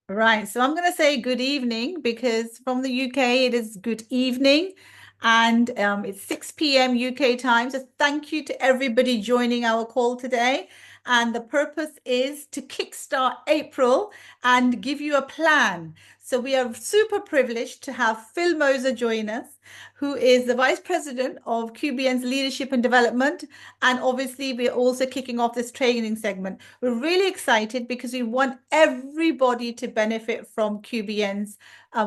Right. So I'm going to say good evening because from the UK it is good evening and it's 6 p.m. UK time. So thank you to everybody joining our call today. And the purpose is to kickstart April and give you a plan. So we are super privileged to have Phil Moser join us, who is the Vice President of QBN's Leadership and Development. And obviously, we're also kicking off this training segment. We're really excited because we want everybody to benefit from QBN's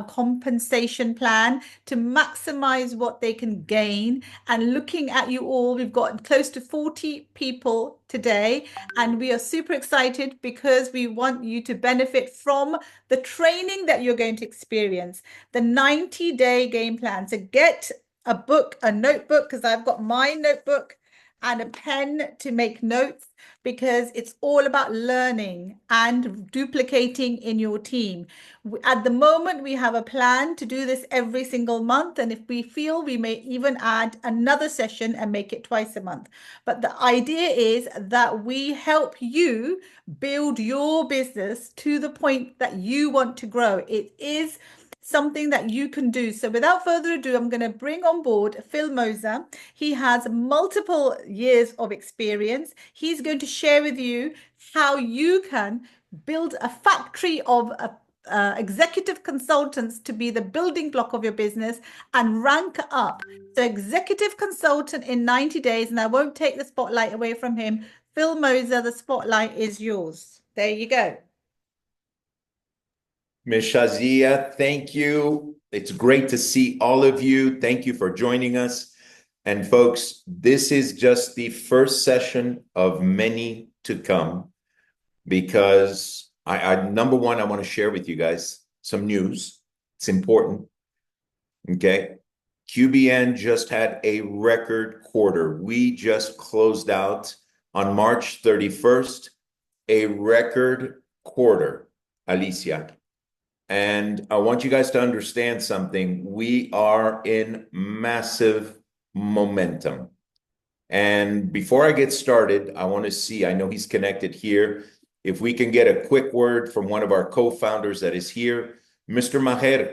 compensation plan to maximize what they can gain. And looking at you all, we've got close to 40 people today, and we are super excited because we want you to benefit from the training that you're going to experience, the 90-day game plan. So get a book, a notebook, because I've got my notebook and a pen to make notes because it's all about learning and duplicating in your team. At the moment, we have a plan to do this every single month. And if we feel, we may even add another session and make it twice a month. But the idea is that we help you build your business to the point that you want to grow. It is something that you can do. So without further ado, I'm going to bring on board Phil Moser. He has multiple years of experience. He's going to share with you how you can build a factory of executive consultants to be the building block of your business and rank up. So executive consultant in 90 days, and I won't take the spotlight away from him. Phil Moser, the spotlight is yours. There you go. Ms. Shazia, thank you. It's great to see all of you. Thank you for joining us. And folks, this is just the first session of many to come because number one, I want to share with you guys some news. It's important. Okay. QBN just had a record quarter. We just closed out on March 31st, a record quarter, Alicia. And I want you guys to understand something. We are in massive momentum. And before I get started, I want to see, I know he's connected here. If we can get a quick word from one of our co-founders that is here. Mr. Maher,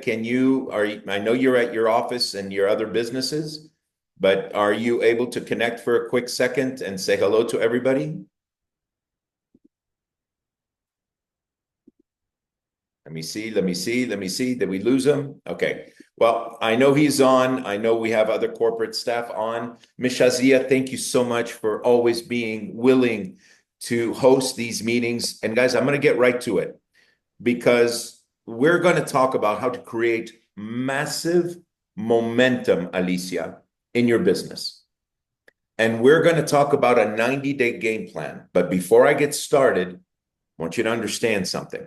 I know you're at your office and your other businesses, but are you able to connect for a quick second and say hello to everybody? Let me see. Did we lose him? Okay. Well, I know he's on. I know we have other corporate staff on. Ms. Shazia, thank you so much for always being willing to host these meetings. And guys, I'm going to get right to it because we're going to talk about how to create massive momentum, Alicia, in your business. And we're going to talk about a 90-day game plan. But before I get started, I want you to understand something.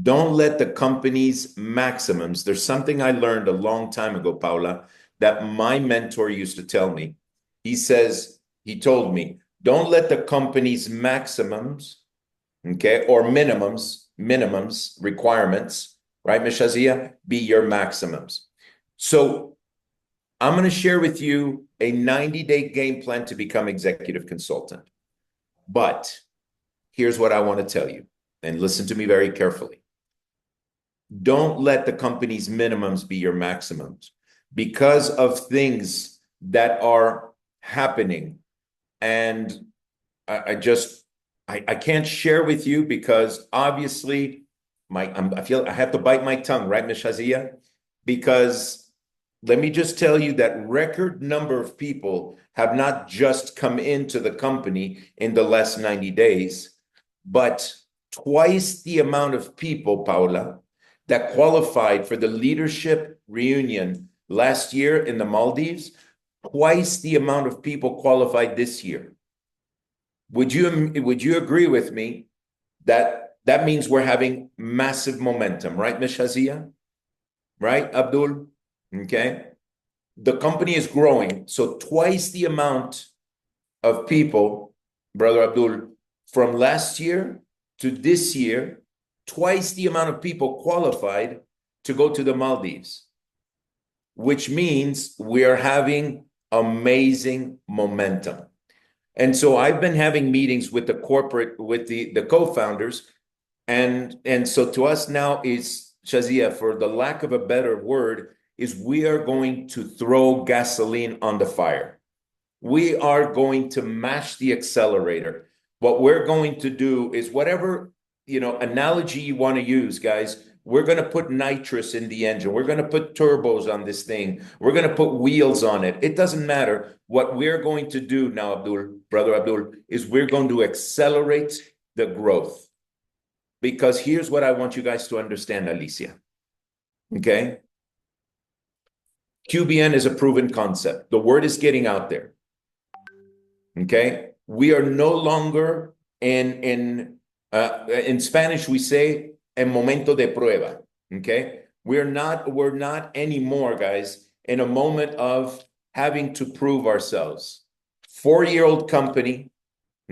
Don't let the company's maximums. There's something I learned a long time ago, Paula, that my mentor used to tell me. He told me, don't let the company's maximums, okay, or minimums, requirements, right, Ms. Shazia, be your maximums. So I'm going to share with you a 90-day game plan to become executive consultant. But here's what I want to tell you, and listen to me very carefully. Don't let the company's minimums be your maximums because of things that are happening. And I can't share with you because obviously I feel I have to bite my tongue, right, Ms. Shazia? Because let me just tell you that record number of people have not just come into the company in the last 90 days, but twice the amount of people, Paula, that qualified for the leadership reunion last year in the Maldives, twice the amount of people qualified this year. Would you agree with me that that means we're having massive momentum, right, Ms. Shazia? Right, Abdul? Okay. The company is growing, so twice the amount of people, Brother Abdul, from last year to this year, twice the amount of people qualified to go to the Maldives, which means we are having amazing momentum. And so I've been having meetings with the co-founders, And so to us now is, Shazia, for the lack of a better word, is we are going to throw gasoline on the fire. We are going to mash the accelerator. What we're going to do is whatever, analogy you want to use, guys, we're going to put nitrous in the engine. We're going to put turbos on this thing. We're going to put wheels on it. It doesn't matter. What we're going to do now, Brother Abdul, is we're going to accelerate the growth. Because here's what I want you guys to understand, Alicia. Okay? QBN is a proven concept. The word is getting out there. Okay? We are no longer in Spanish we say en momento de prueba. Okay? We're not anymore, guys, in a moment of having to prove ourselves. 4-year-old company,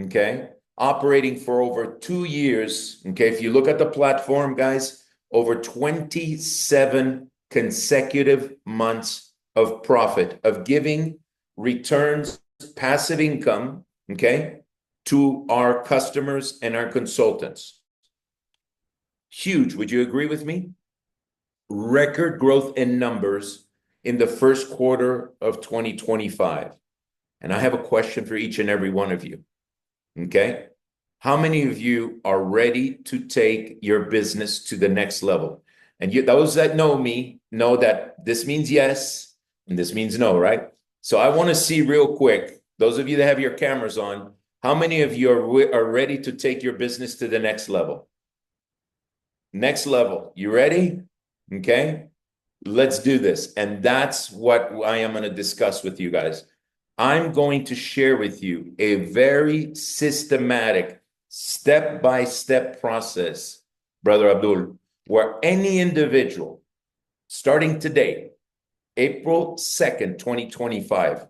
okay, operating for over 2 years. Okay, if you look at the platform, guys, over 27 consecutive months of profit, of giving returns, passive income, okay, to our customers and our consultants. Huge. Would you agree with me? Record growth in numbers in the first quarter of 2025. And I have a question for each and every one of you. Okay? How many of you are ready to take your business to the next level? And those that know me know that this means yes and this means no, right? So I want to see real quick, those of you that have your cameras on, how many of you are ready to take your business to the next level? Next level. You ready? Okay? Let's do this. And that's what I am going to discuss with you guys. I'm going to share with you a very systematic, step-by-step process, Brother Abdul, where any individual, starting today, April 2nd, 2025,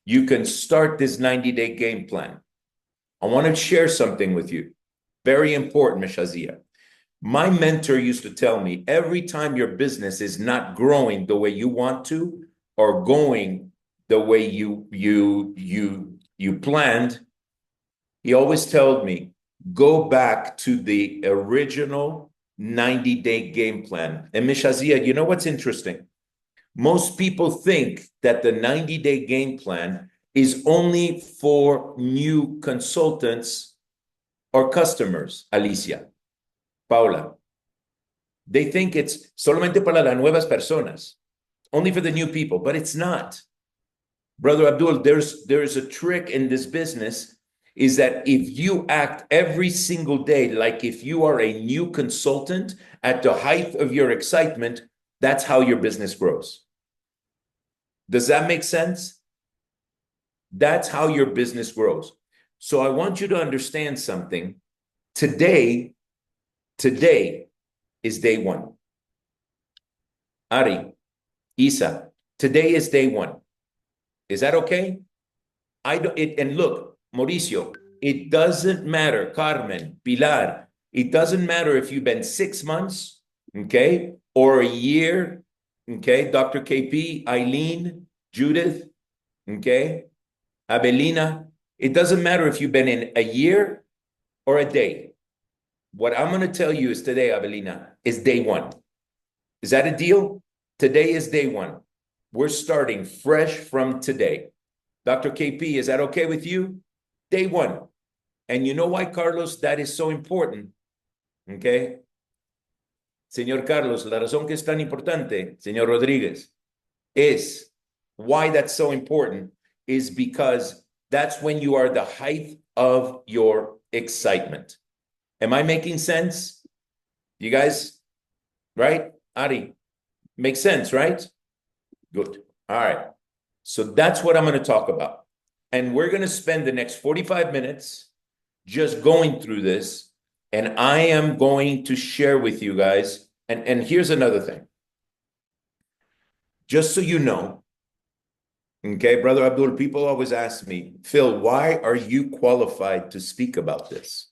you can start this 90-day game plan. I want to share something with you. Very important, Mishazia. My mentor used to tell me, every time your business is not growing the way you want to, or going the way you planned, he always told me, go back to the original 90-day game plan. And Mishazia, you know what's interesting? Most people think that the 90-day game plan is only for new consultants or customers, Alicia, Paula. They think it's solamente para las nuevas personas, only for the new people, but it's not. Brother Abdul, there's a trick in this business, is that if you act every single day like if you are a new consultant at the height of your excitement, that's how your business grows. Does that make sense? That's how your business grows. So I want you to understand something. Today is day one. Ari, Isa, today is day one. Is that okay? And look, Mauricio, it doesn't matter, Carmen, Pilar, it doesn't matter if you've been 6 months, okay, or a year, okay, Dr. KP, Eileen, Judith, okay, Abelina, it doesn't matter if you've been in a year or a day. What I'm going to tell you is today, Abelina, is day one. Is that a deal? Today is day one. We're starting fresh from today. Dr. KP, is that okay with you? Day one. And you know why, Carlos, that is so important? Okay? Señor Carlos, la razón que es tan importante, Señor Rodríguez, is why that's so important is because that's when you are the height of your excitement. Am I making sense? You guys, right? Ari, makes sense, right? Good. All right. So that's what I'm going to talk about. And we're going to spend the next 45 minutes just going through this. And I am going to share with you guys. And here's another thing. Just so you know, okay, Brother Abdul, people always ask me, Phil, why are you qualified to speak about this?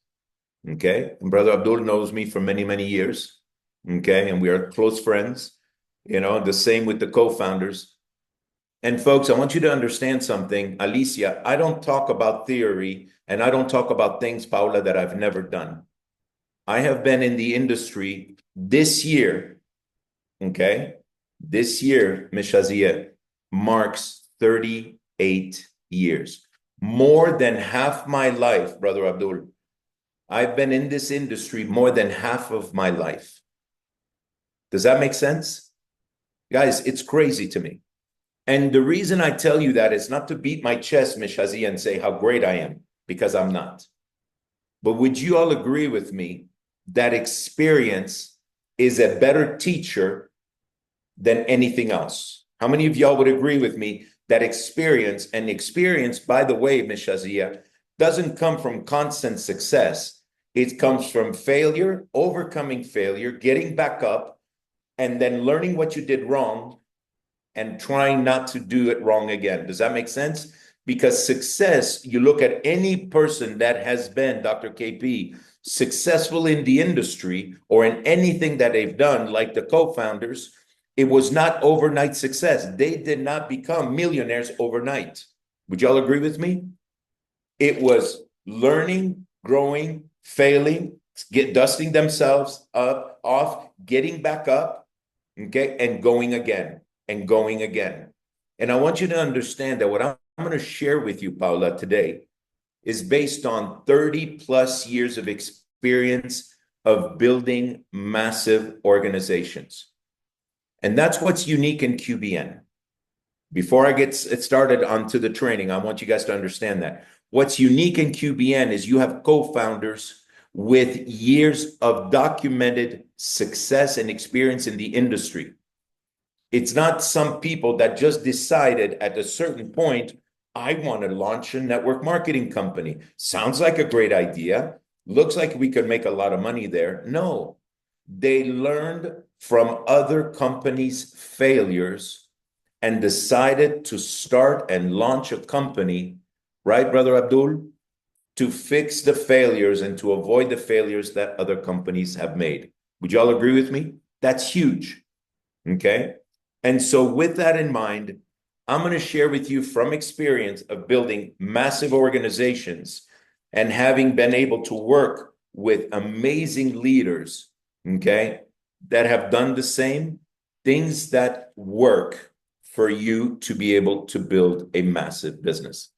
Okay. And Brother Abdul knows me for many, many years. Okay. And we are close friends, the same with the co-founders. And folks, I want you to understand something. Alicia, I don't talk about theory and I don't talk about things, Paula, that I've never done. I have been in the industry this year, okay? This year, Ms. Shazia, marks 38 years. More than half my life, Brother Abdul. I've been in this industry more than half of my life. Does that make sense? Guys, it's crazy to me. And the reason I tell you that is not to beat my chest, Ms. Shazia, and say how great I am, because I'm not. But would you all agree with me that experience is a better teacher than anything else? How many of y'all would agree with me that experience, and experience, by the way, Ms. Shazia, doesn't come from constant success. It comes from failure, overcoming failure, getting back up, and then learning what you did wrong and trying not to do it wrong again. Does that make sense? Because success, you look at any person that has been, Dr. KP, successful in the industry or in anything that they've done, like the co-founders, it was not overnight success. They did not become millionaires overnight. Would y'all agree with me? It was learning, growing, failing, dusting themselves off, getting back up, okay, and going again and going again. And I want you to understand that what I'm going to share with you, Paula, today is based on 30 plus years of experience of building massive organizations. And that's what's unique in QBN. Before I get started onto the training, I want you guys to understand that. What's unique in QBN is you have co-founders with years of documented success and experience in the industry. It's not some people that just decided at a certain point, I want to launch a network marketing company. Sounds like a great idea. Looks like we could make a lot of money there. No, they learned from other companies' failures and decided to start and launch a company, right, Brother Abdul, to fix the failures and to avoid the failures that other companies have made. Would you all agree with me? That's huge, okay? And so with that in mind, I'm going to share with you from experience of building massive organizations and having been able to work with amazing leaders, okay, that have done the same things that work for you to be able to build a massive business,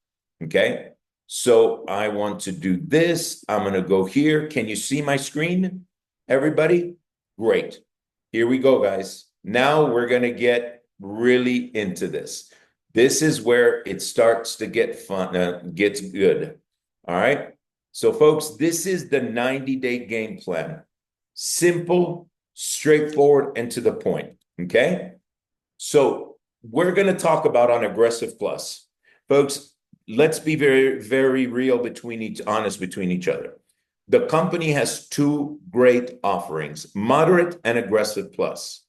okay? So I want to do this. I'm going to go here. Can you see my screen, everybody? Great. Here we go, guys. Now we're going to get really into this. This is where it starts to get fun, gets good. All right. So, folks, this is the 90-day game plan. Simple, straightforward, and to the point. Okay. So we're going to talk about on Aggressive Plus. Folks, let's be very, very real honest between each other. The company has two great offerings, Moderate and Aggressive Plus.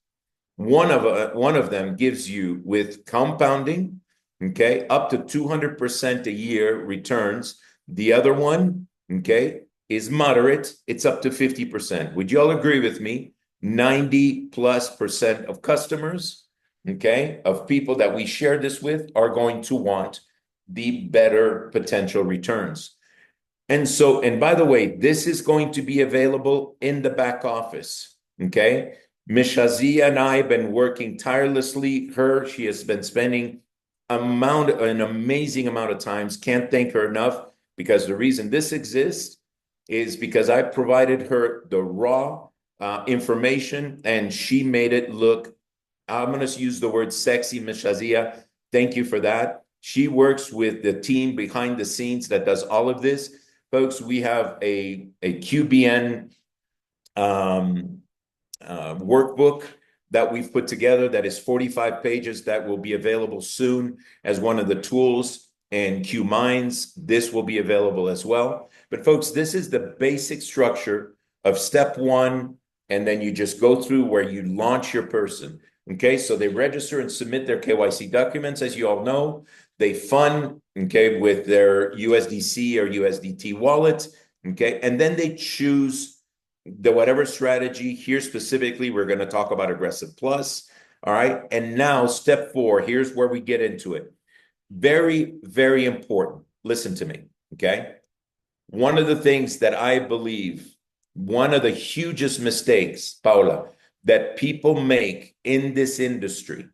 One of them gives you with compounding, okay, up to 200% a year returns. The other one, okay, is moderate. It's up to 50%. Would you all agree with me? 90+% of customers, okay, of people that we share this with are going to want the better potential returns. And so, and by the way, this is going to be available in the back office, okay? Ms. Shazia and I have been working tirelessly. She has been spending an amazing amount of times. Can't thank her enough, because the reason this exists is because I provided her the raw information and she made it look, I'm going to use the word sexy, Ms. Shazia. Thank you for that. She works with the team behind the scenes that does all of this. Folks, we have a QBN workbook that we've put together that is 45 pages that will be available soon as one of the tools in Q Minds. This will be available as well. But folks, this is the basic structure of step one, and then you just go through where you launch your person. Okay, so they register and submit their KYC documents, as you all know. They fund, okay, with their USDC or USDT wallet, okay, and then they choose the whatever strategy. Here specifically, we're going to talk about Aggressive Plus, all right? And now step 4, here's where we get into it. Very, very important. Listen to me, okay? One of the things that I believe one of the hugest mistakes, Paula, that people make in this industry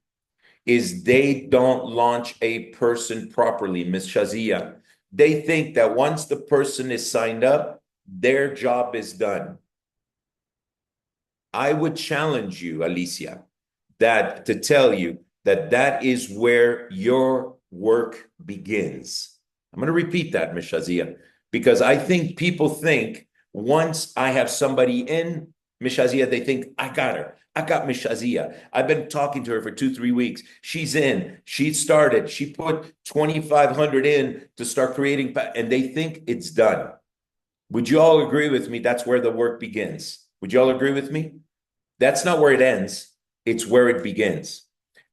is they don't launch a person properly, Ms. Shazia. They think that once the person is signed up, their job is done. I would challenge you, Alicia, that to tell you that that is where your work begins. I'm going to repeat that, Ms. Shazia, because I think people think once I have somebody in, Ms. Shazia, they think, I got her. I got Ms. Shazia. I've been talking to her for 2-3 weeks. She's in. She started. She put 2,500 in to start creating, and they think it's done. Would you all agree with me? That's where the work begins. Would you all agree with me? That's not where it ends. It's where it begins.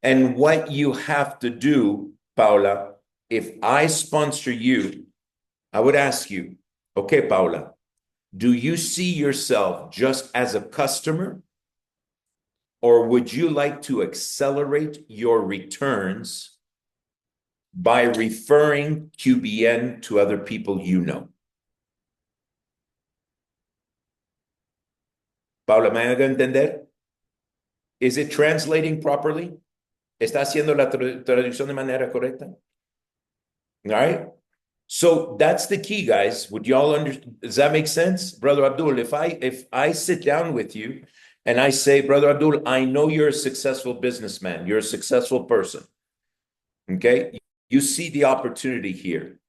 And what you have to do, Paula, if I sponsor you, I would ask you, okay, Paula, do you see yourself just as a customer? Or would you like to accelerate your returns by referring QBN to other people you know? Paula, ¿me haga entender? Is it translating properly? ¿Está haciendo la traducción de manera correcta? All right. So that's the key, guys. Would y'all understand? Does that make sense? Brother Abdul, if I sit down with you and I say, Brother Abdul, I know you're a successful businessman. You're a successful person. Okay. You see the opportunity here.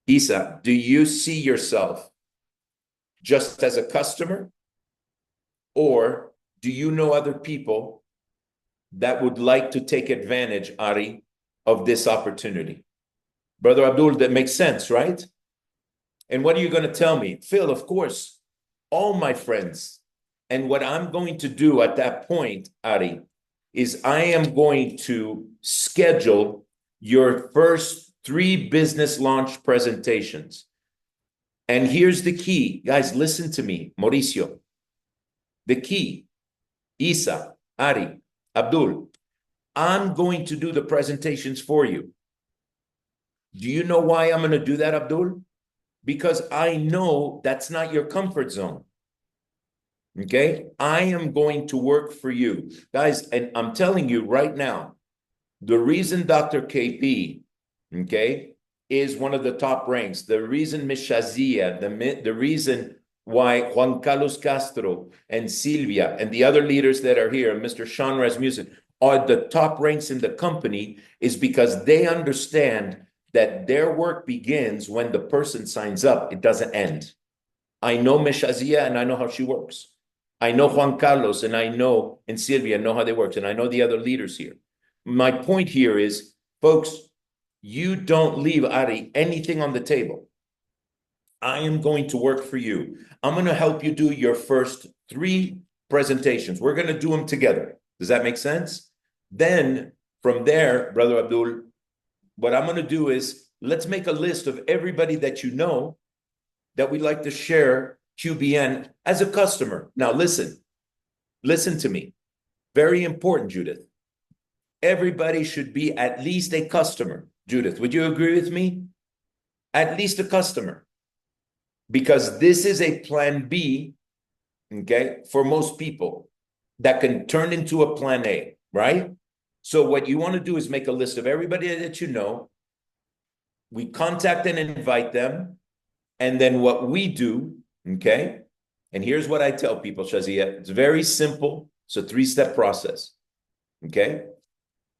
Isa, do you see yourself just as a customer? Or do you know other people that would like to take advantage, Ari, of this opportunity? Brother Abdul, that makes sense, right? And what are you going to tell me? Phil, of course, all my friends. And what I'm going to do at that point, Ari, is I am going to schedule your first 3 business launch presentations. And here's the key. Guys, listen to me, Mauricio. The key, Isa, Ari, Abdul, I'm going to do the presentations for you. Do you know why I'm going to do that, Abdul? Because I know that's not your comfort zone. Okay? I am going to work for you. Guys, and I'm telling you right now, the reason Dr. KP, okay, is one of the top ranks, the reason Ms. Shazia, the reason why Juan Carlos Castro and Silvia and the other leaders that are here, Mr. Sean Rasmussen, are the top ranks in the company is because they understand that their work begins when the person signs up. It doesn't end. I know Ms. Shazia and I know how she works. I know Juan Carlos and I know, and Silvia know how they work, and I know the other leaders here. My point here is, folks, you don't leave, Ari, anything on the table. I am going to work for you. I'm going to help you do your first 3 presentations. We're going to do them together. Does that make sense? Then from there, Brother Abdul, what I'm going to do is let's make a list of everybody that you know that we'd like to share QBN as a customer. Now, listen to me. Very important, Judith. Everybody should be at least a customer. Judith, would you agree with me? At least a customer. Because this is a plan B, okay, for most people that can turn into a plan A, right? So what you want to do is make a list of everybody that you know. We contact and invite them. And then what we do, okay, and here's what I tell people, Shazia, it's very simple. It's a 3-step process, okay?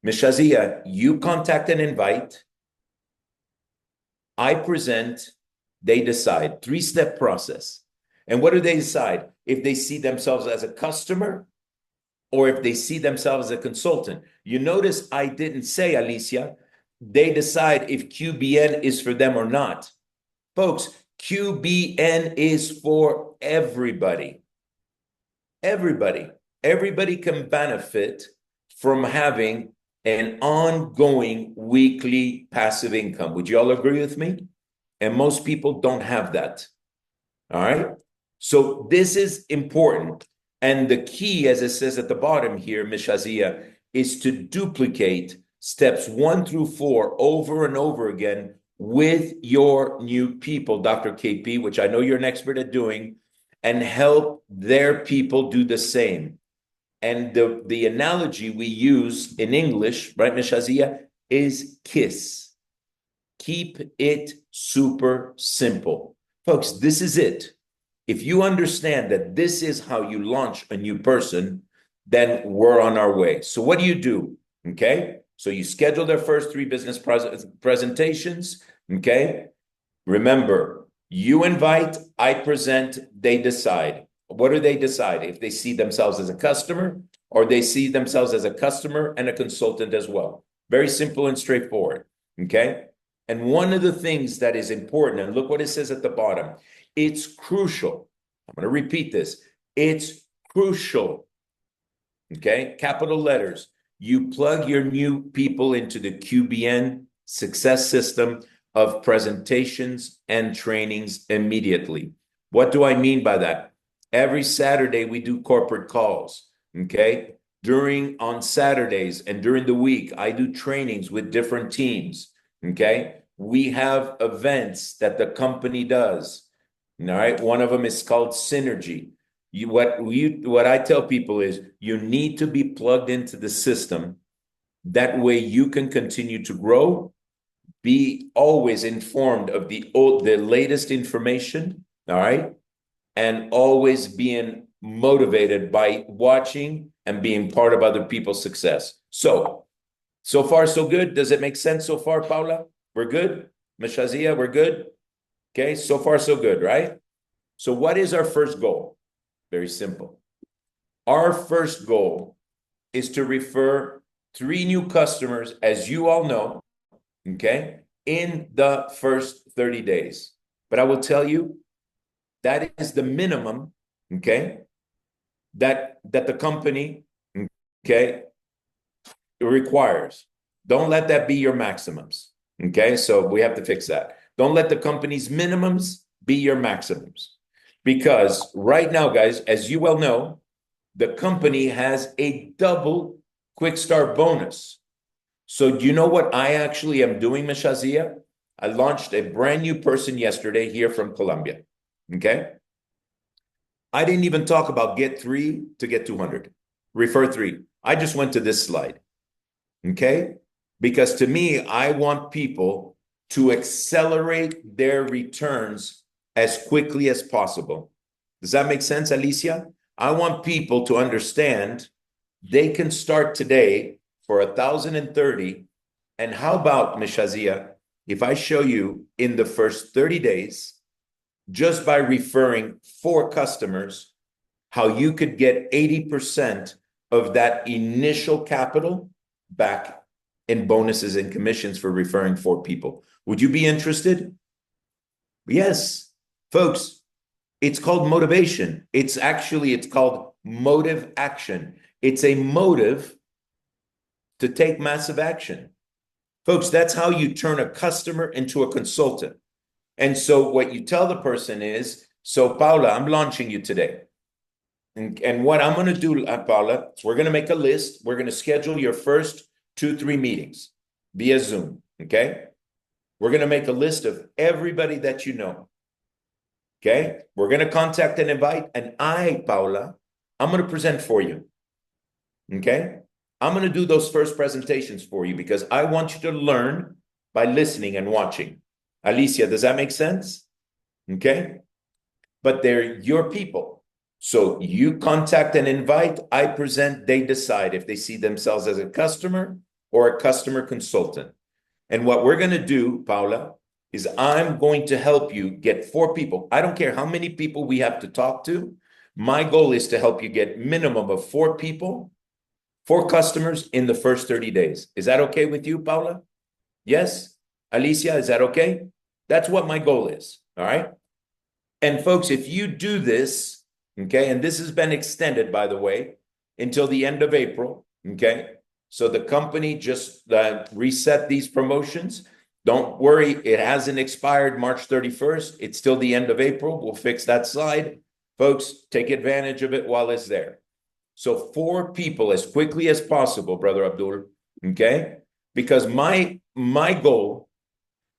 Ms. Shazia, you contact and invite. I present, they decide. 3-step process. And what do they decide? If they see themselves as a customer or if they see themselves as a consultant. You notice I didn't say, Alicia, they decide if QBN is for them or not. Folks, QBN is for everybody. Everybody. Everybody can benefit from having an ongoing weekly passive income. Would you all agree with me? And most people don't have that. All right. So this is important. And the key, as it says at the bottom here, Ms. Shazia, is to duplicate steps 1 through 4 over and over again with your new people, Dr. KP, which I know you're an expert at doing. and help their people do the same. And the analogy we use in English, right, Mishazia, is KISS. Keep it super simple. Folks, this is it. If you understand that this is how you launch a new person, then we're on our way. So what do? Okay. So you schedule their first 3 business presentations. Okay. Remember, you invite, I present, they decide. What do they decide? If they see themselves as a customer or they see themselves as a customer and a consultant as well. Very simple and straightforward. Okay. And one of the things that is important, and look what it says at the bottom, it's crucial. I'm going to repeat this. It's crucial. Okay. Capital letters. You plug your new people into the QBN success system of presentations and trainings immediately. What do I mean by that? Every Saturday, we do corporate calls, okay? On Saturdays and during the week, I do trainings with different teams, okay? We have events that the company does, all right? One of them is called Synergy. What I tell people is you need to be plugged into the system. That way you can continue to grow, be always informed of the latest information, all right? And always being motivated by watching and being part of other people's success. So far, so good. Does it make sense so far, Paula? We're good? Mishazia, we're good? Okay, so far, so good, right? So what is our first goal? Very simple. Our first goal is to refer 3 new customers, as you all know, okay, in the first 30 days. But I will tell you, that is the minimum, okay, that the company, okay, requires. Don't let that be your maximums, okay? So we have to fix that. Don't let the company's minimums be your maximums. Because right now, guys, as you well know, the company has a double quick start bonus. So do you know what I actually am doing, Mishazia? I launched a brand new person yesterday here from Colombia, okay? I didn't even talk about get 3 to get 200, refer 3. I just went to this slide, okay? Because to me, I want people to accelerate their returns as quickly as possible. Does that make sense, Alicia? I want people to understand they can start today for 1,030. And how about, Mishazia, if I show you in the first 30 days, just by referring 4 customers, how you could get 80% of that initial capital back in bonuses and commissions for referring 4 people. Would you be interested? Yes. Folks, it's called motivation. It's called motive action. It's a motive to take massive action. Folks, that's how you turn a customer into a consultant. And so what you tell the person is, so Paula, I'm launching you today. And what I'm going to do, Paula, is we're going to make a list. We're going to schedule your first 2-3 meetings via Zoom, okay? We're going to make a list of everybody that you know, okay? We're going to contact and invite, and Paula, I'm going to present for you, okay? I'm going to do those first presentations for you because I want you to learn by listening and watching. Alicia, does that make sense? Okay? But they're your people. So you contact and invite, I present, they decide if they see themselves as a customer or a customer consultant. And what we're going to do, Paula, is I'm going to help you get 4 people. I don't care how many people we have to talk to. My goal is to help you get minimum of 4 people, 4 customers in the first 30 days. Is that okay with you, Paula? Yes? Alicia, is that okay? That's what my goal is, all right? And folks, if you do this, okay, and this has been extended, by the way, until the end of April, okay? So the company just reset these promotions. Don't worry, it hasn't expired March 31st. It's still the end of April. We'll fix that slide. Folks, take advantage of it while it's there. So 4 people as quickly as possible, Brother Abdul, okay? Because my goal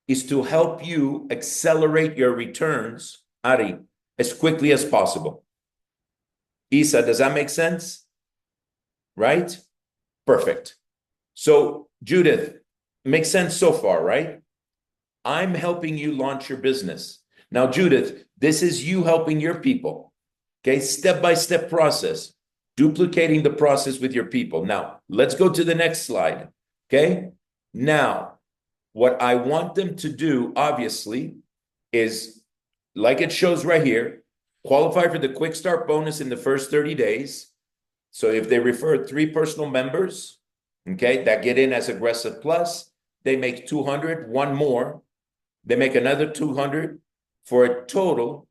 is to help you accelerate your returns, Ari, as quickly as possible. Isa, does that make sense? Right? Perfect. So, Judith, makes sense so far, right? I'm helping you launch your business. Now, Judith, this is you helping your people. Okay, step-by-step process, duplicating the process with your people. Now, let's go to the next slide. Okay, now, what I want them to do, obviously, is like it shows right here, qualify for the quick start bonus in the first 30 days. So if they refer 3 personal members, okay, that get in as Aggressive Plus, they make 200, one more, they make another 200 for a total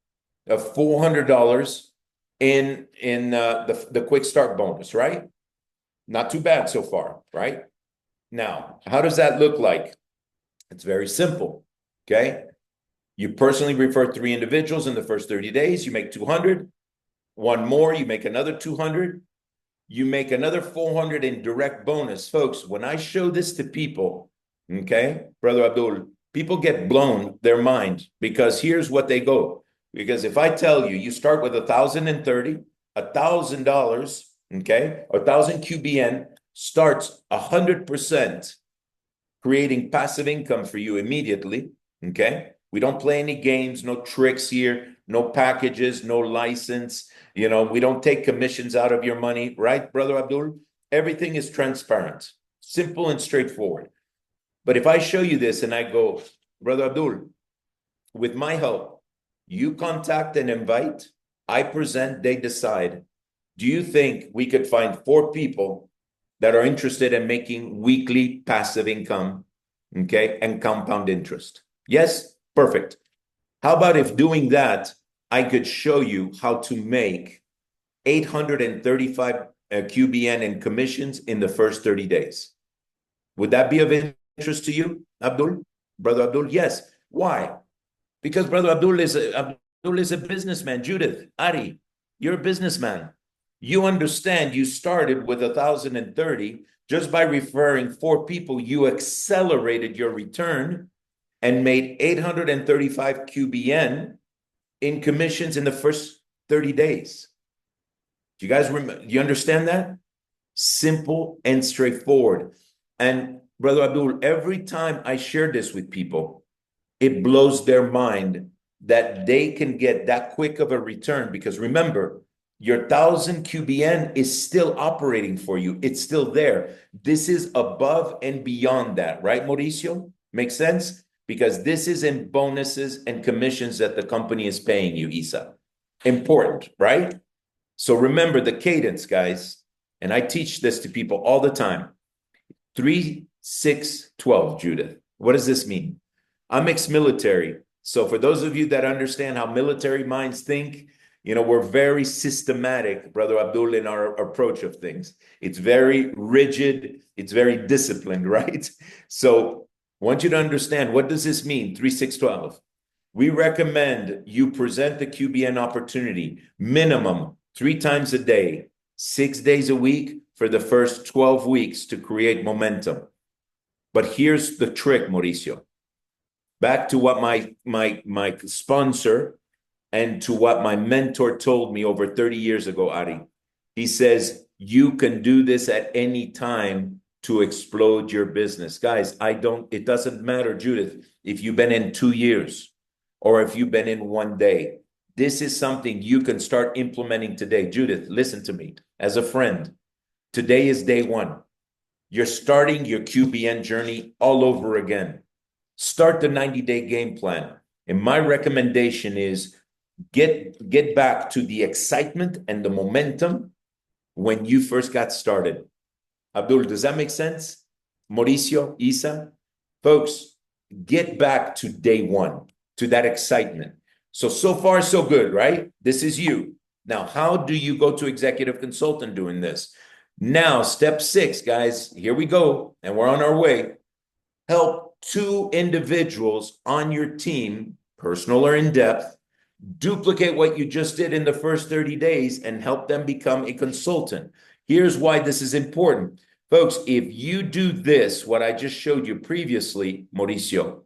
of $400 in the quick start bonus, right? Not too bad so far, right? Now, how does that look like? It's very simple, okay? You personally refer 3 individuals in the first 30 days, you make 200, one more, you make another 200, you make another 400 in direct bonus. Folks, when I show this to people, okay, Brother Abdul, people get blown their mind because here's what they go. Because if I tell you, you start with 1,030, $1,000, okay, 1,000 QBN starts 100% creating passive income for you immediately, okay? We don't play any games, no tricks here, no packages, no license. You know, we don't take commissions out of your money, right, Brother Abdul? Everything is transparent, simple and straightforward. But if I show you this and I go, Brother Abdul, with my help, you contact and invite, I present, they decide. Do you think we could find 4 people that are interested in making weekly passive income, okay, and compound interest? Yes? Perfect. How about if doing that, I could show you how to make 835 QBN in commissions in the first 30 days? Would that be of interest to you, Abdul? Brother Abdul? Yes. Why? Because Brother Abdul is a businessman. Judith, Ari, you're a businessman. You understand you started with 1,030 just by referring 4 people. You accelerated your return and made 835 QBN in commissions in the first 30 days. Do you guys remember? Do you understand that? Simple and straightforward. And Brother Abdul, every time I share this with people, it blows their mind that they can get that quick of a return. Because remember, your 1,000 QBN is still operating for you. It's still there. This is above and beyond that, right, Mauricio? Makes sense? Because this is in bonuses and commissions that the company is paying you, Isa. Important, right? So remember the cadence, guys. And I teach this to people all the time. 3, 6, 12, Judith. What does this mean? I'm ex-military. So for those of you that understand how military minds think, you know, we're very systematic, Brother Abdul, in our approach of things. It's very rigid. It's very disciplined, right? So I want you to understand, what does this mean? 3, 6, 12. We recommend you present the QBN opportunity minimum 3 times a day, 6 days a week for the first 12 weeks to create momentum. But here's the trick, Mauricio. Back to what my sponsor and to what my mentor told me over 30 years ago, Ari. He says, you can do this at any time to explode your business. Guys, it doesn't matter, Judith, if you've been in 2 years or if you've been in 1 day. This is something you can start implementing today. Judith, listen to me as a friend. Today is day 1. You're starting your QBN journey all over again. Start the 90-day game plan. And my recommendation is get back to the excitement and the momentum when you first got started. Abdul, does that make sense? Mauricio, Isa? Folks, get back to day 1, to that excitement. So far, so good, right? This is you. Now, how do you go to executive consultant doing this? Now, step 6, guys, here we go, and we're on our way. Help 2 individuals on your team, personal or in depth, duplicate what you just did in the first 30 days and help them become a consultant. Here's why this is important. Folks, if you do this, what I just showed you previously, Mauricio,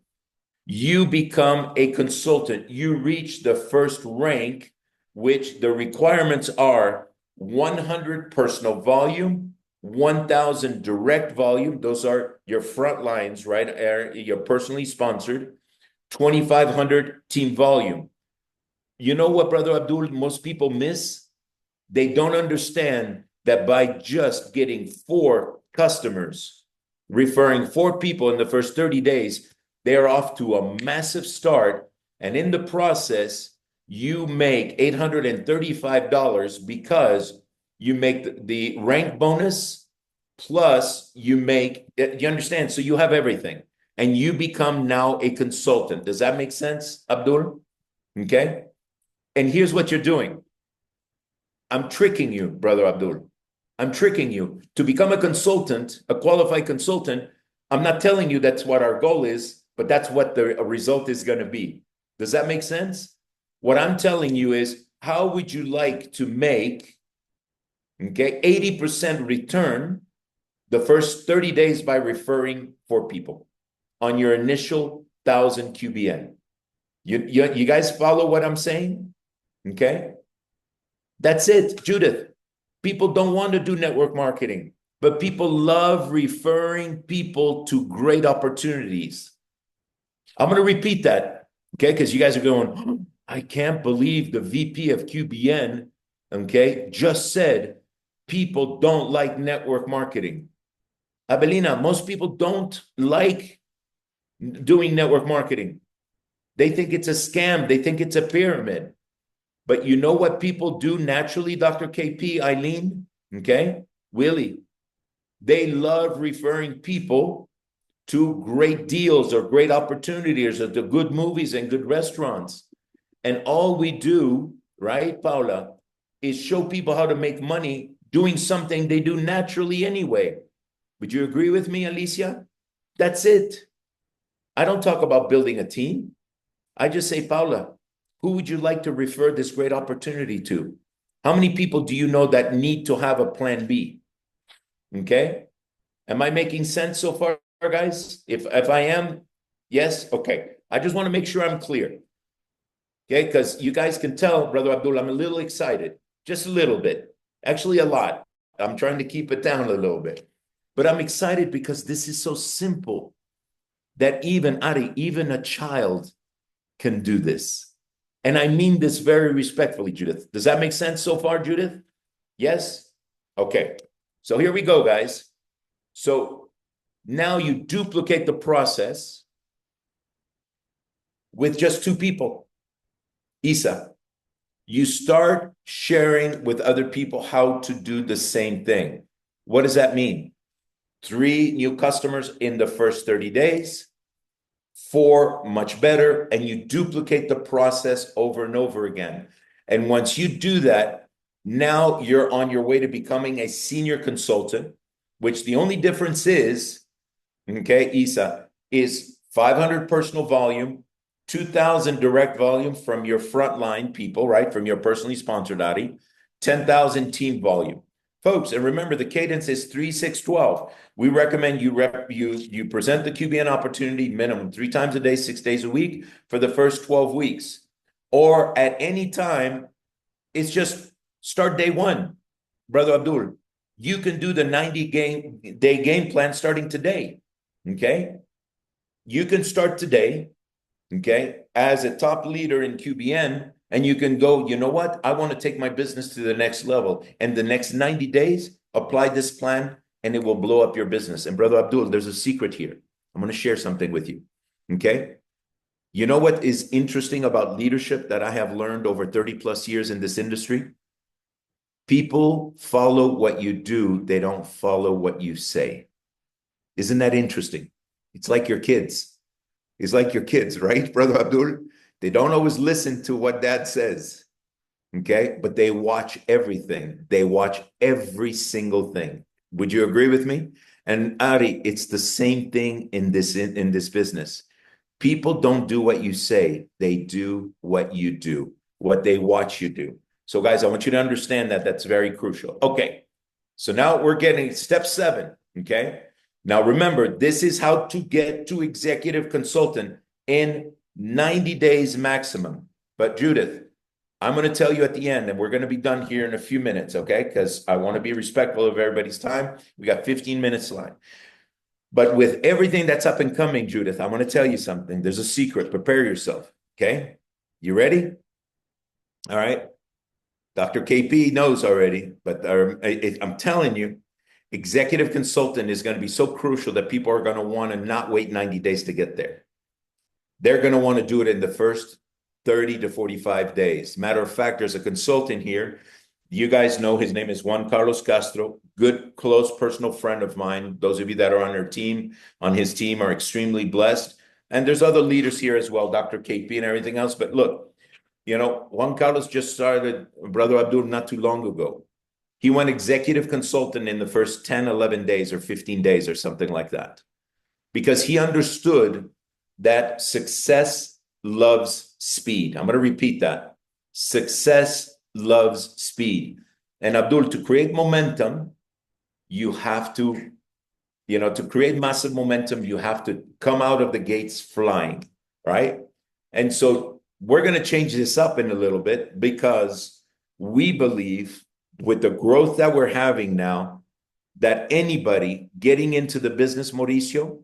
You become a consultant. You reach the first rank, which the requirements are 100 personal volume, 1,000 direct volume. Those are your front lines, right? You're personally sponsored. 2,500 team volume. You know what, Brother Abdul, most people miss? They don't understand that by just getting 4 customers, referring 4 people in the first 30 days, they're off to a massive start. And in the process, you make $835 because you make the rank bonus plus you make, you understand? So you have everything and you become now a consultant. Does that make sense, Abdul? Okay. And here's what you're doing. I'm tricking you, Brother Abdul. I'm tricking you. To become a consultant, a qualified consultant, I'm not telling you that's what our goal is, but that's what the result is going to be. Does that make sense? What I'm telling you is, how would you like to make, okay, 80% return the first 30 days by referring 4 people on your initial 1,000 QBN? You guys follow what I'm saying? Okay. That's it, Judith. People don't want to do network marketing, but people love referring people to great opportunities. I'm going to repeat that, okay? Because you guys are going, "Oh, I can't believe the VP of QBN, okay, just said people don't like network marketing." Abelina, most people don't like doing network marketing. They think it's a scam. They think it's a pyramid. But you know what people do naturally, Dr. KP, Eileen, okay? Willie, they love referring people to great deals or great opportunities or to good movies and good restaurants. And all we do, right, Paula, is show people how to make money doing something they do naturally anyway. Would you agree with me, Alicia? That's it. I don't talk about building a team. I just say, Paula, who would you like to refer this great opportunity to? How many people do you know that need to have a plan B? Okay. Am I making sense so far, guys? If I am, yes? Okay. I just want to make sure I'm clear. Okay. Because you guys can tell, Brother Abdul, I'm a little excited, just a little bit, actually a lot. I'm trying to keep it down a little bit, but I'm excited because this is so simple that even Ari, even a child can do this. And I mean this very respectfully, Judith. Does that make sense so far, Judith? Yes? Okay. So here we go, guys. So now you duplicate the process with just 2 people. Isa, you start sharing with other people how to do the same thing. What does that mean? 3 new customers in the first 30 days. 4 much better, and you duplicate the process over and over again. And once you do that, now you're on your way to becoming a senior consultant, which the only difference is, okay, Isa, is 500 personal volume, 2,000 direct volume from your frontline people, right? From your personally sponsored Ari, 10,000 team volume. Folks, and remember the cadence is 3, 6, 12. We recommend you present the QBN opportunity minimum 3 times a day, 6 days a week for the first 12 weeks. Or at any time, it's just start day 1. Brother Abdul, you can do the 90-day game plan starting today. Okay? You can start today, okay, as a top leader in QBN, and you can go, you know what? I want to take my business to the next level. And the next 90 days, apply this plan, and it will blow up your business. And Brother Abdul, there's a secret here. I'm going to share something with you, okay? You know what is interesting about leadership that I have learned over 30 plus years in this industry? People follow what you do. They don't follow what you say. Isn't that interesting? It's like your kids. It's like your kids, right, Brother Abdul? They don't always listen to what dad says, okay? But they watch everything. They watch every single thing. Would you agree with me? And Ari, it's the same thing in this business. People don't do what you say. They do what you do, what they watch you do. So guys, I want you to understand that that's very crucial. Okay, so now we're getting step 7, okay? Now remember, this is how to get to executive consultant in 90 days maximum. But Judith, I'm going to tell you at the end, and we're going to be done here in a few minutes, okay? Because I want to be respectful of everybody's time. We got 15 minutes left. But with everything that's up and coming, Judith, I want to tell you something. There's a secret. Prepare yourself, okay? You ready? All right. Dr. KP knows already, but I'm telling you, executive consultant is going to be so crucial that people are going to want to not wait 90 days to get there. They're going to want to do it in the first 30 to 45 days. Matter of fact, there's a consultant here. You guys know his name is Juan Carlos Castro, good, close personal friend of mine. Those of you that are on his team are extremely blessed. And there's other leaders here as well, Dr. KP and everything else. But look, Juan Carlos just started, Brother Abdul, not too long ago. He went executive consultant in the first 10, 11 days or 15 days or something like that, because he understood that success loves speed. I'm going to repeat that. Success loves speed. And Abdul, to create momentum, you have to, to create massive momentum, you have to come out of the gates flying, right? And so we're going to change this up in a little bit, because we believe with the growth that we're having now, that anybody getting into the business, Mauricio,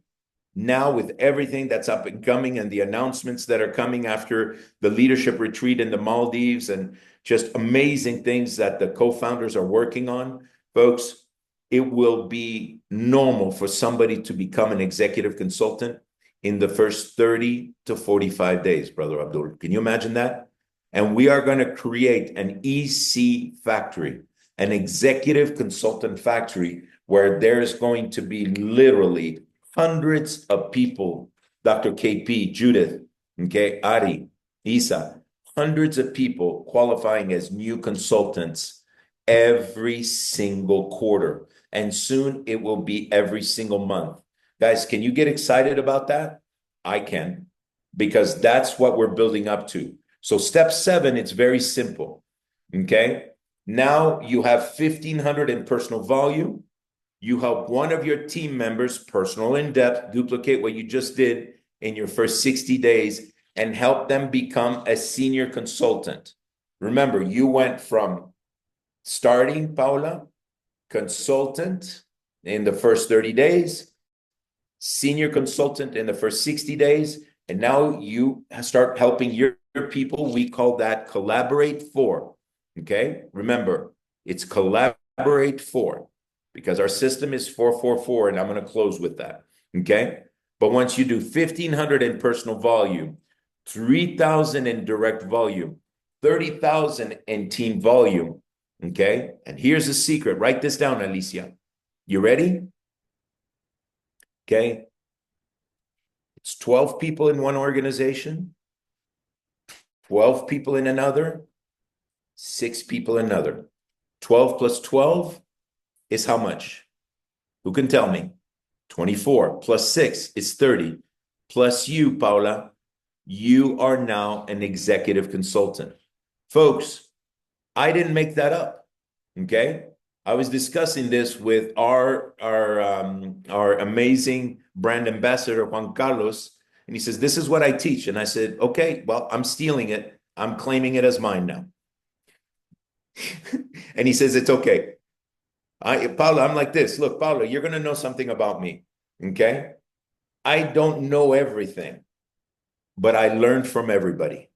now with everything that's up and coming and the announcements that are coming after the leadership retreat in the Maldives and just amazing things that the co-founders are working on, folks, it will be normal for somebody to become an executive consultant in the first 30 to 45 days, Brother Abdul. Can you imagine that? And we are going to create an EC factory, an executive consultant factory, where there's going to be literally hundreds of people, Dr. KP, Judith, okay, Ari, Isa, hundreds of people qualifying as new consultants every single quarter. And soon it will be every single month. Guys, can you get excited about that? I can, because that's what we're building up to. So step 7, it's very simple, okay? Now you have 1,500 in personal volume. You help one of your team members, personal in depth, duplicate what you just did in your first 60 days and help them become a senior consultant. Remember, you went from starting, Paula, consultant in the first 30 days, senior consultant in the first 60 days, and now you start helping your people. We call that collaborate for, okay? Remember, it's collaborate for, because our system is 444, and I'm going to close with that, okay? But once you do 1,500 in personal volume, 3,000 in direct volume, 30,000 in team volume, okay? And here's the secret. Write this down, Alicia. You ready? Okay. It's 12 people in one organization, 12 people in another, 6 people in another. 12 plus 12 is how much? Who can tell me? 24 plus 6 is 30. Plus you, Paula, you are now an executive consultant. Folks, I didn't make that up, okay? I was discussing this with our amazing brand ambassador, Juan Carlos, and he says, this is what I teach. And I said, okay, well, I'm stealing it. I'm claiming it as mine now. And he says, it's okay. Paula, I'm like this. Look, Paula, you're going to know something about me, okay? I don't know everything, but I learned from everybody.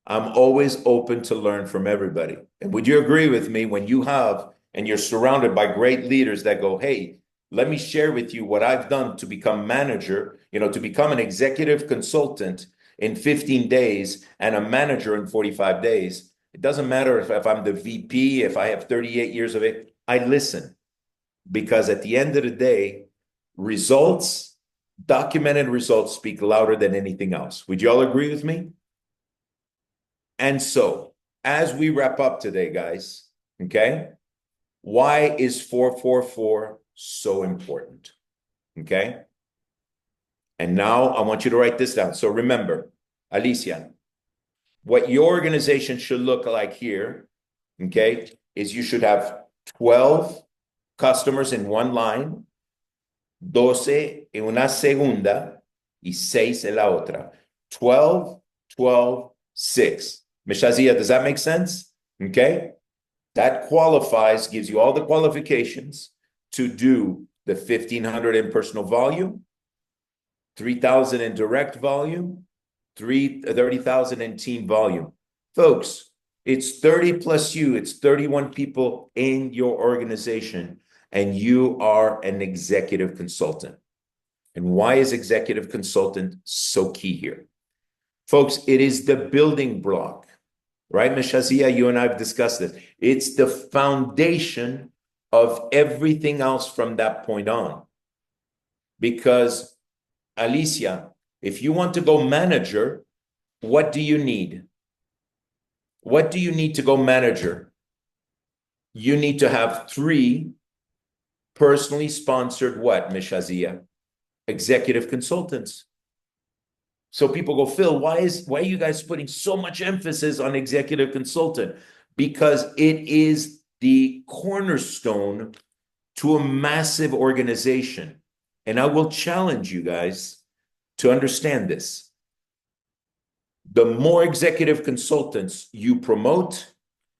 I'm always open to learn from everybody. And would you agree with me, when you have, and you're surrounded by great leaders that go, hey, let me share with you what I've done to become manager, to become an executive consultant in 15 days and a manager in 45 days. It doesn't matter if I'm the VP, if I have 38 years of it, I listen. Because at the end of the day, results, documented results, speak louder than anything else. Would you all agree with me? And so, as we wrap up today, guys, okay, why is 444 so important? Okay? And now I want you to write this down. So remember, Alicia, what your organization should look like here, okay, is you should have 12 customers in one line, 12 en una segunda, y 6 en la otra. 12, 12, 6. Mishazia, does that make sense? Okay. That qualifies, gives you all the qualifications to do the 1,500 in personal volume, 3,000 in direct volume, 30,000 in team volume. Folks, it's 30 plus you, it's 31 people in your organization, and you are an executive consultant. And why is executive consultant so key here? Folks, it is the building block, right? Mishazia, you and I have discussed this. It's the foundation of everything else from that point on. Because, Alicia, if you want to go manager, what do you need? What do you need to go manager? You need to have 3 personally sponsored what, Mishazia? Executive consultants. So people go, Phil, why are you guys putting so much emphasis on executive consultant? Because it is the cornerstone to a massive organization. And I will challenge you guys to understand this. The more executive consultants you promote,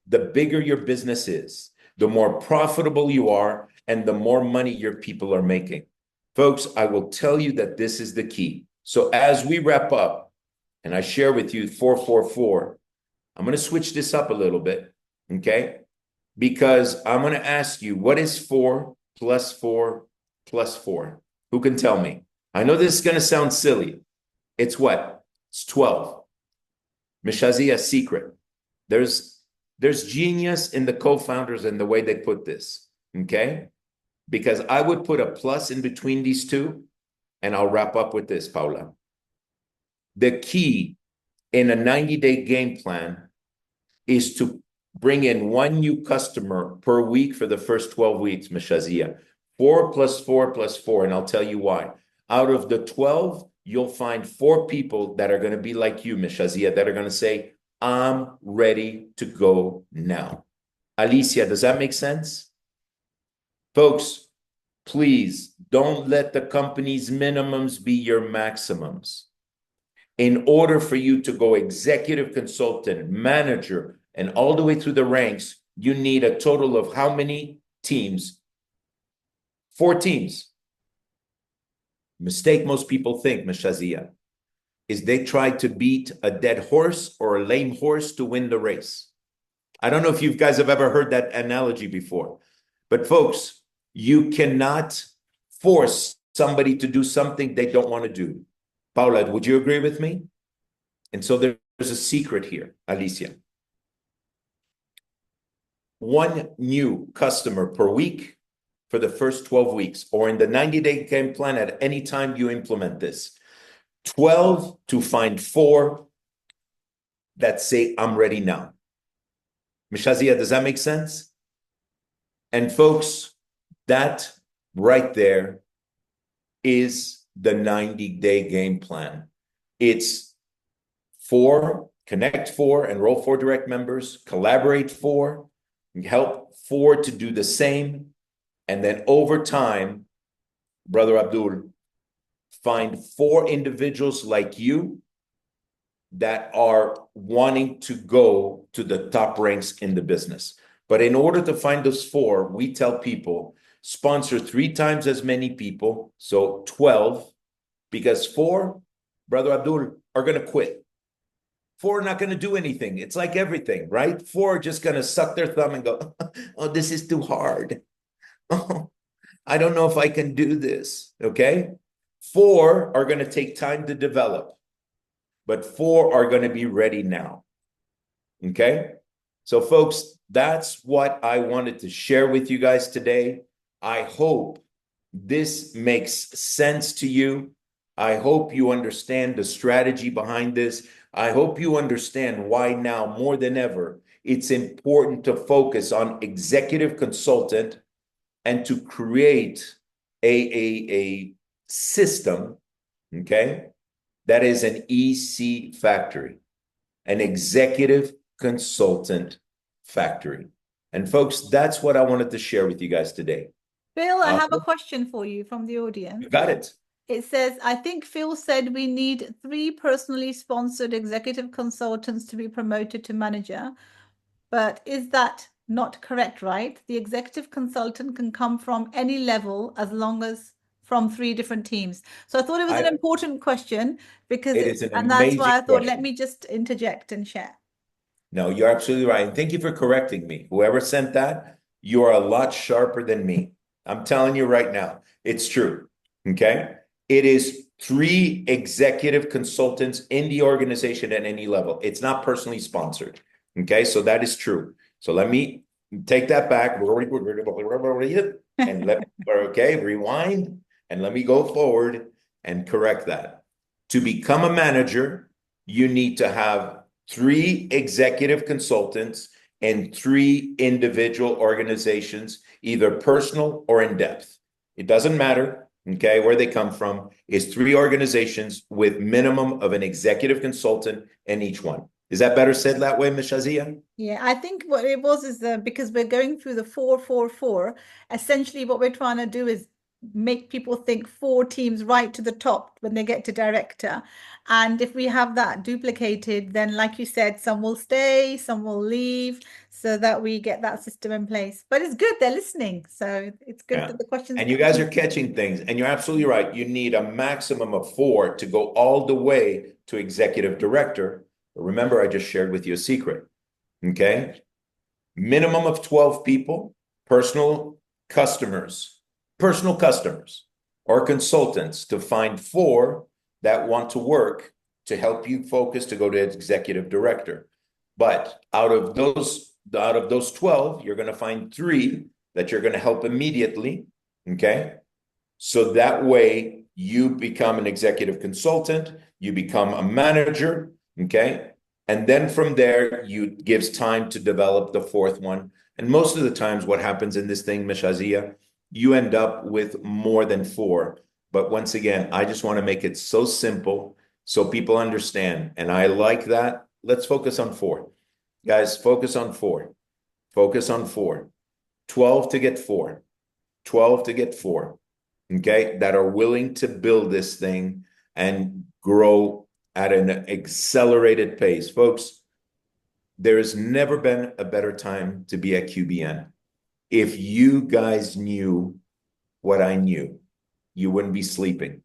the bigger your business is, the more profitable you are, and the more money your people are making. Folks, I will tell you that this is the key. So as we wrap up, and I share with you 444, I'm going to switch this up a little bit, okay? Because I'm going to ask you, what is 4 plus 4 plus 4? Who can tell me? I know this is going to sound silly. It's what? It's 12. Mishazia, secret. There's genius in the co-founders and the way they put this, okay? Because I would put a plus in between these two, and I'll wrap up with this, Paula. The key in a 90-day game plan is to bring in 1 new customer per week for the first 12 weeks, Mishazia. 4 plus 4 plus 4, and I'll tell you why. Out of the 12, you'll find 4 people that are going to be like you, Mishazia, that are going to say, I'm ready to go now. Alicia, does that make sense? Folks, please don't let the company's minimums be your maximums. In order for you to go executive consultant, manager, and all the way through the ranks, you need a total of how many teams? 4 teams. Mistake most people think, Mishazia, is they try to beat a dead horse or a lame horse to win the race. I don't know if you guys have ever heard that analogy before, but folks, you cannot force somebody to do something they don't want to do. Paula, would you agree with me? And so there's a secret here, Alicia. 1 new customer per week for the first 12 weeks, or in the 90-day game plan at any time you implement this. 12 to find 4 that say, I'm ready now. Mishazia, does that make sense? And folks, that right there is the 90-day game plan. It's 4, connect 4, enroll 4 direct members, collaborate 4, help 4 to do the same. And then over time, Brother Abdul, find 4 individuals like you that are wanting to go to the top ranks in the business. But in order to find those 4, we tell people, sponsor 3 times as many people, so 12, because 4, Brother Abdul, are going to quit. 4 are not going to do anything. It's like everything, right? 4 are just going to suck their thumb and go, oh, this is too hard. Oh, I don't know if I can do this, okay? 4 are going to take time to develop, but 4 are going to be ready now, okay? So folks, that's what I wanted to share with you guys today. I hope this makes sense to you. I hope you understand the strategy behind this. I hope you understand why now more than ever, it's important to focus on executive consultant and to create a system, okay, that is an EC factory, an executive consultant factory. And folks, that's what I wanted to share with you guys today. Bill, I have a question for you from the You audience. got it. It says, I think Phil said we need 3 personally sponsored executive consultants to be promoted to manager. But is that not correct, right? The executive consultant can come from any level as long as from 3 different teams. So I thought it was an important question because It is an and that's amazing why I thought, let question. me just interject and share. No, you're absolutely right. And thank you for correcting me. Whoever sent that, you are a lot sharper than me. I'm telling you right now, it's true. Okay. It is 3 executive consultants in the organization at any level. It's not personally sponsored. Okay. So that is true. So let me take that back and okay, rewind and let me go forward and correct that. To become a manager, you need to have 3 executive consultants and 3 individual organizations, either personal or in depth. It doesn't matter, okay, where they come from. It's 3 organizations with minimum of an executive consultant in each one. Is that better said that way, Ms. Shazia? Yeah, I think what it was is because we're going through the 4-4-4, essentially what we're trying to do is make people think 4 teams right to the top when they get to director. And if we have that duplicated, then like you said, some will stay, some will leave, so that we get that system in place. But it's good, they're listening. So it's good Yeah. that the questions And you guys are catching things, and you're absolutely right. You need a maximum of 4 to go all the way to executive director. But remember, I just shared with you a secret. Okay. Minimum of 12 people, customers, personal customers or consultants to find 4 that want to work to help you focus to go to executive director. But out of those 12, you're going to find 3 that you're going to help immediately. Okay. So that way you become an executive consultant, you become a manager. Okay. And then from there, you gives time to develop the 4th one. And most of the times what happens in this thing, Mishazia, you end up with more than 4. But once again, I just want to make it so simple so people understand. And I like that. Let's focus on 4. Guys, focus on 4. Focus on 4. 12 to get 4. 12 to get 4. Okay, that are willing to build this thing and grow at an accelerated pace. Folks, there has never been a better time to be at QBN. If you guys knew what I knew, you wouldn't be sleeping.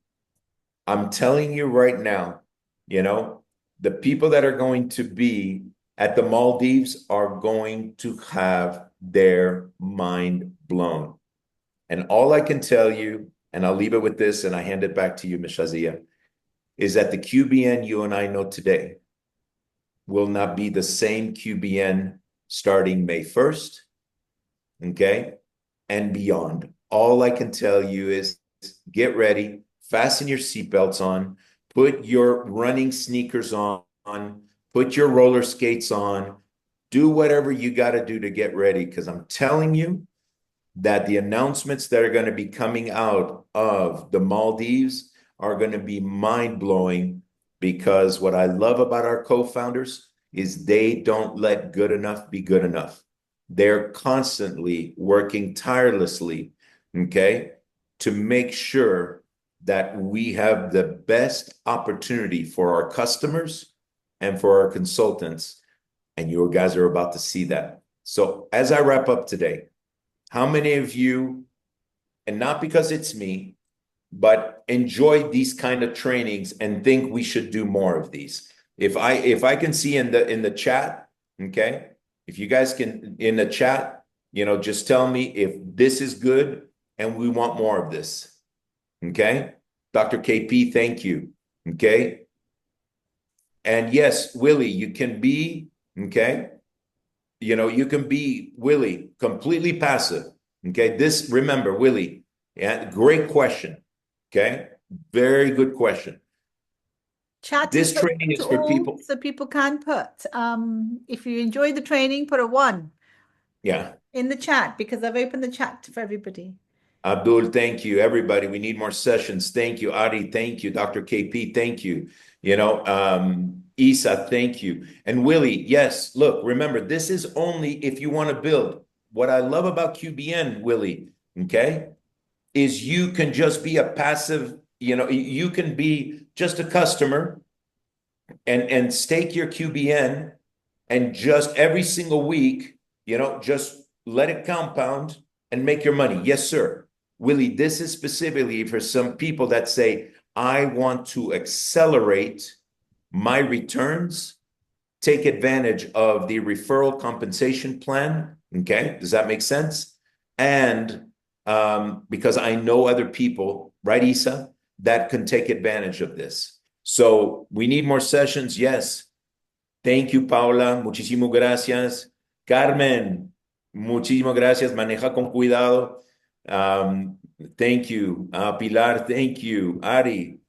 I'm telling you right now, the people that are going to be at the Maldives are going to have their mind blown. And all I can tell you, and I'll leave it with this and I hand it back to you, Ms. Shazia, is that the QBN you and I know today will not be the same QBN starting May 1st, okay, and beyond. All I can tell you is get ready, fasten your seatbelts on, put your running sneakers on, put your roller skates on, do whatever you got to do to get ready, because I'm telling you that the announcements that are going to be coming out of the Maldives are going to be mind-blowing, because what I love about our co-founders is they don't let good enough be good enough. They're constantly working tirelessly, okay, to make sure that we have the best opportunity for our customers and for our consultants. And you guys are about to see that. So as I wrap up today, how many of you, and not because it's me, but enjoy these kind of trainings and think we should do more of these? If I can see in the chat, okay, if you guys can in the chat, just tell me if this is good and we want more of this. Okay, Dr. KP, thank you. Okay, and yes, Willie, you can be okay. You can be, Willie, completely passive. Okay. Remember, Willie, yeah, great question. Okay. Very good question. chat is This training open to is for all, people. so people can put if you enjoyed the training, put a 1 Yeah. in the chat because I've opened the chat for everybody. Abdul, thank you. Everybody, we need more sessions. Thank you. Adi, thank you. Dr. KP, thank you. Isa, thank you. And Willie, yes, look, remember, this is only if you want to build. What I love about QBN, Willie, okay, is you can just be a passive you can be just a customer and stake your QBN and just every single week, just let it compound and make your money. Yes, sir. Willie, this is specifically for some people that say, I want to accelerate my returns, take advantage of the referral compensation plan. Okay, does that make sense? And because I know other people, right, Isa, that can take advantage of this. So we need more sessions. Yes. Thank you, Paula. Muchísimas gracias. Carmen, muchísimas gracias. Maneja con cuidado. Thank you. Pilar, thank you. Ari,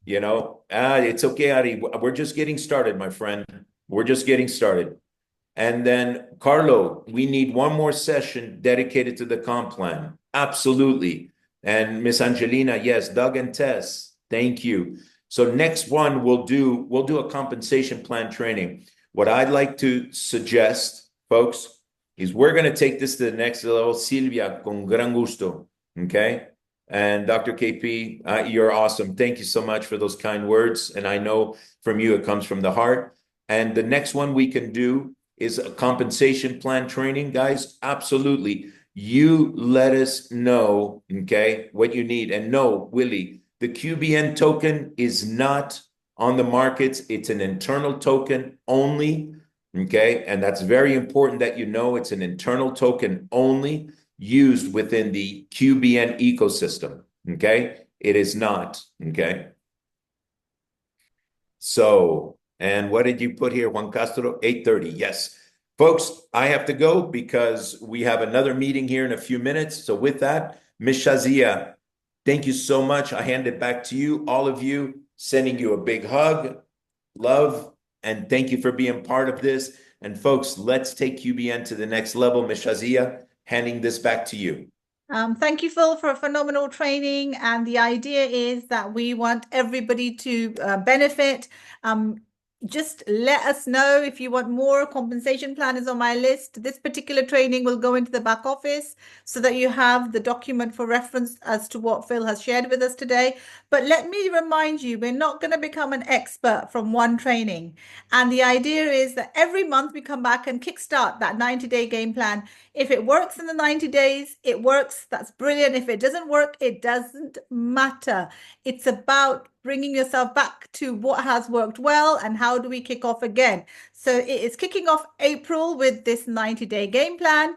it's okay, Ari. We're just getting started, my friend. We're just getting started. And then, Carlo, we need one more session dedicated to the comp plan. Absolutely. And Miss Angelina, yes, Doug and Tess, thank you. So next one, we'll do a compensation plan training. What I'd like to suggest, folks, is we're going to take this to the next level. Silvia, con gran gusto, okay? And Dr. KP, you're awesome. Thank you so much for those kind words. And I know from you, it comes from the heart. And the next one we can do is a compensation plan training, guys. Absolutely. You let us know, okay, what you need. And no, Willie, the QBN token is not on the markets. It's an internal token only, okay? And that's very important that you know it's an internal token only used within the QBN ecosystem, okay? It is not, okay? So, and what did you put here, Juan Castro? 8:30, yes. Folks, I have to go because we have another meeting here in a few minutes. So with that, Ms. Shazia, thank you so much. I hand it back to you, all of you, sending you a big hug, love, and thank you for being part of this. And folks, let's take QBN to the next level. Ms. Shazia, handing this back to you. Thank you, Phil, for a phenomenal training. And the idea is that we want everybody to benefit. Just let us know if you want more. Compensation plan is on my list. This particular training will go into the back office so that you have the document for reference as to what Phil has shared with us today. But let me remind you, we're not going to become an expert from one training. And the idea is that every month we come back and kickstart that 90-day game plan. If it works in the 90 days, it works. That's brilliant. If it doesn't work, it doesn't matter. It's about bringing yourself back to what has worked well and how do we kick off again. So it is kicking off April with this 90-day game plan.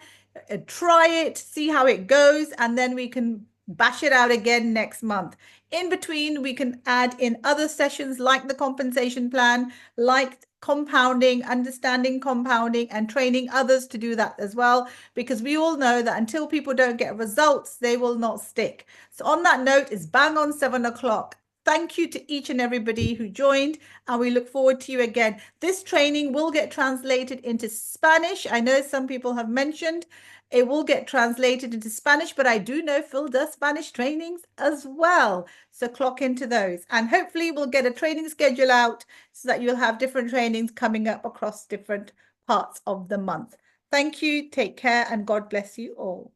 Try it, see how it goes, and then we can bash it out again next month. In between, we can add in other sessions like the compensation plan, like compounding, understanding compounding, and training others to do that as well, because we all know that until people don't get results, they will not stick. So on that note, it's bang on 7 o'clock. Thank you to each and everybody who joined, and we look forward to you again. This training will get translated into Spanish. I know some people have mentioned it will get translated into Spanish, but I do know Phil does Spanish trainings as well. So clock into those. And hopefully we'll get a training schedule out so that you'll have different trainings coming up across different parts of the month. Thank you. Take care and God bless you all.